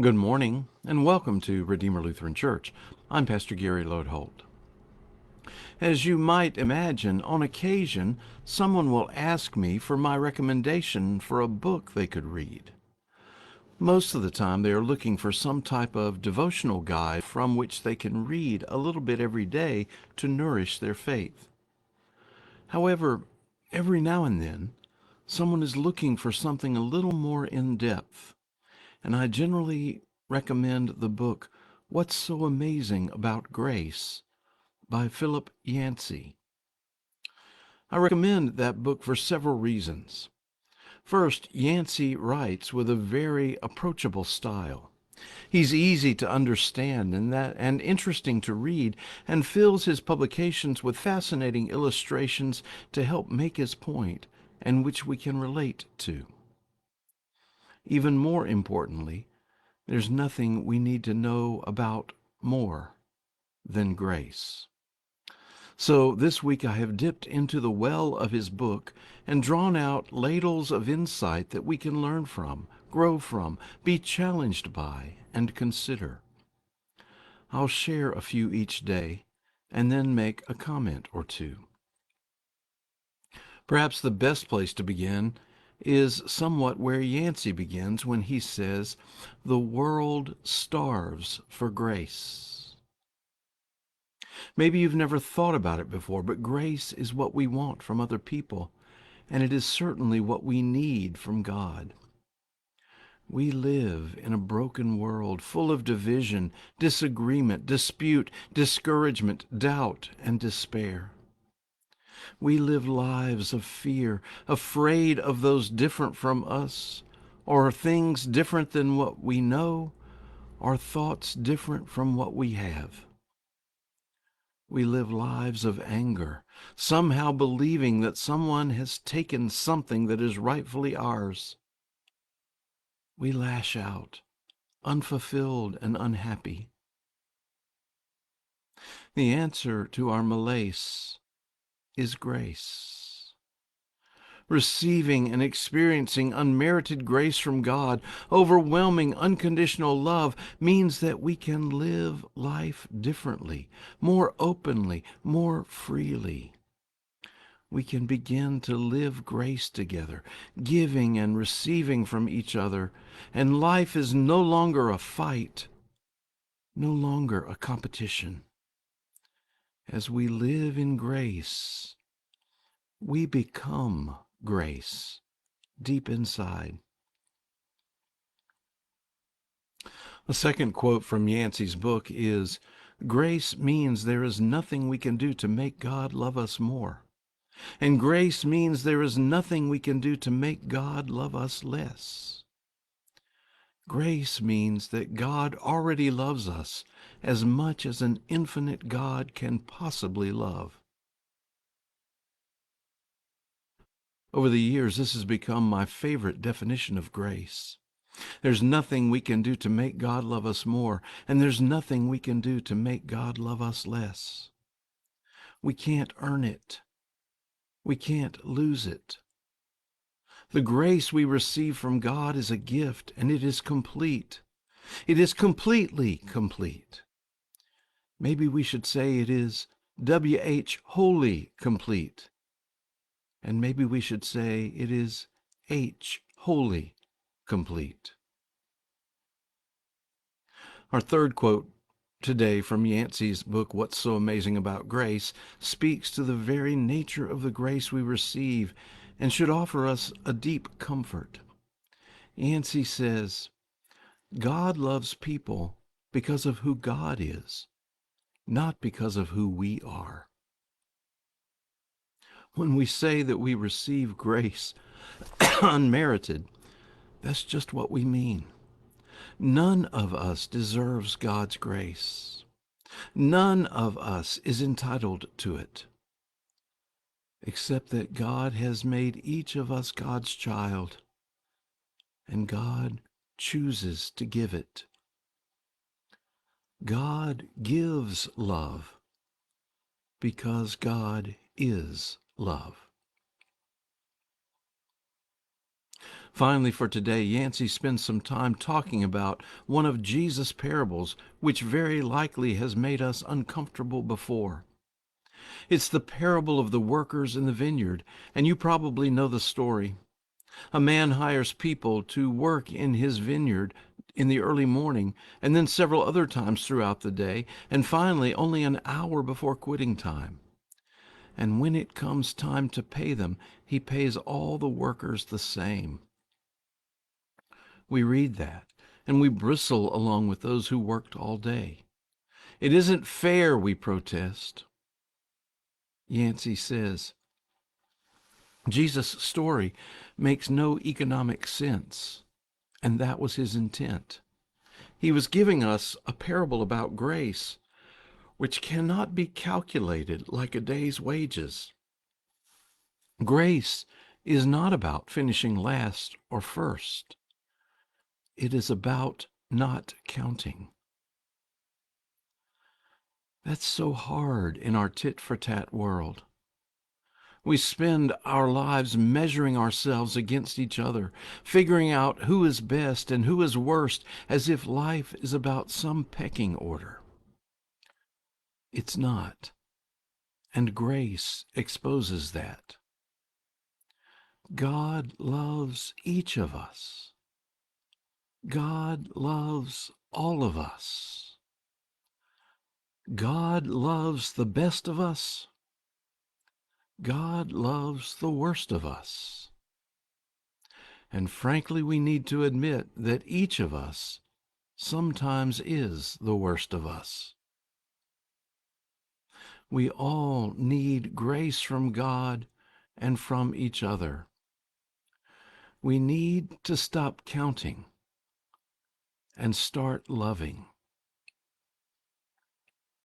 Good morning, and welcome to Redeemer Lutheran Church. I'm Pastor Gary Lodholt. As you might imagine, on occasion, someone will ask me for my recommendation for a book they could read. Most of the time, they are looking for some type of devotional guide from which they can read a little bit every day to nourish their faith. However, every now and then, someone is looking for something a little more in depth, and I generally recommend the book What's So Amazing About Grace by Philip Yancey. I recommend that book for several reasons. First, Yancey writes with a very approachable style. He's easy to understand and interesting to read, and fills his publications with fascinating illustrations to help make his point, and which we can relate to. Even more importantly, there's nothing we need to know about more than grace. So this week I have dipped into the well of his book and drawn out ladles of insight that we can learn from, grow from, be challenged by, and consider. I'll share a few each day and then make a comment or two. Perhaps the best place to begin is somewhat where Yancey begins when he says, "The world starves for grace." Maybe you've never thought about it before, but grace is what we want from other people, and it is certainly what we need from God. We live in a broken world full of division, disagreement, dispute, discouragement, doubt, and despair. We live lives of fear, afraid of those different from us, or things different than what we know, or thoughts different from what we have. We live lives of anger, somehow believing that someone has taken something that is rightfully ours. We lash out, unfulfilled and unhappy. The answer to our malaise is grace. Receiving and experiencing unmerited grace from God, overwhelming unconditional love, means that we can live life differently, more openly, more freely. We can begin to live grace together, giving and receiving from each other, and life is no longer a fight, no longer a competition. As we live in grace, we become grace deep inside. A second quote from Yancey's book is, "Grace means there is nothing we can do to make God love us more. And grace means there is nothing we can do to make God love us less." Grace means that God already loves us as much as an infinite God can possibly love. Over the years, this has become my favorite definition of grace. There's nothing we can do to make God love us more, and there's nothing we can do to make God love us less. We can't earn it. We can't lose it. The grace we receive from God is a gift, and it is complete. It is completely complete. Maybe we should say it is wholly complete. And maybe we should say it is wholly complete. Our third quote today from Yancey's book, What's So Amazing About Grace, speaks to the very nature of the grace we receive and should offer us a deep comfort. Yancey says, "God loves people because of who God is, not because of who we are." When we say that we receive grace unmerited, that's just what we mean. None of us deserves God's grace. None of us is entitled to it, except that God has made each of us God's child, and God chooses to give it. God gives love because God is love. Finally, for today, Yancey spends some time talking about one of Jesus' parables, which very likely has made us uncomfortable before. It's the parable of the workers in the vineyard, and you probably know the story. A man hires people to work in his vineyard in the early morning, and then several other times throughout the day, and finally only an hour before quitting time. And when it comes time to pay them, he pays all the workers the same. We read that, and we bristle along with those who worked all day. It isn't fair, we protest. Yancey says, Jesus' story makes no economic sense, and that was his intent. He was giving us a parable about grace, which cannot be calculated like a day's wages. Grace is not about finishing last or first. It is about not counting. That's so hard in our tit-for-tat world. We spend our lives measuring ourselves against each other, figuring out who is best and who is worst, as if life is about some pecking order. It's not, and grace exposes that. God loves each of us. God loves all of us. God loves the best of us. God loves the worst of us. And frankly, we need to admit that each of us sometimes is the worst of us. We all need grace from God and from each other. We need to stop counting and start loving.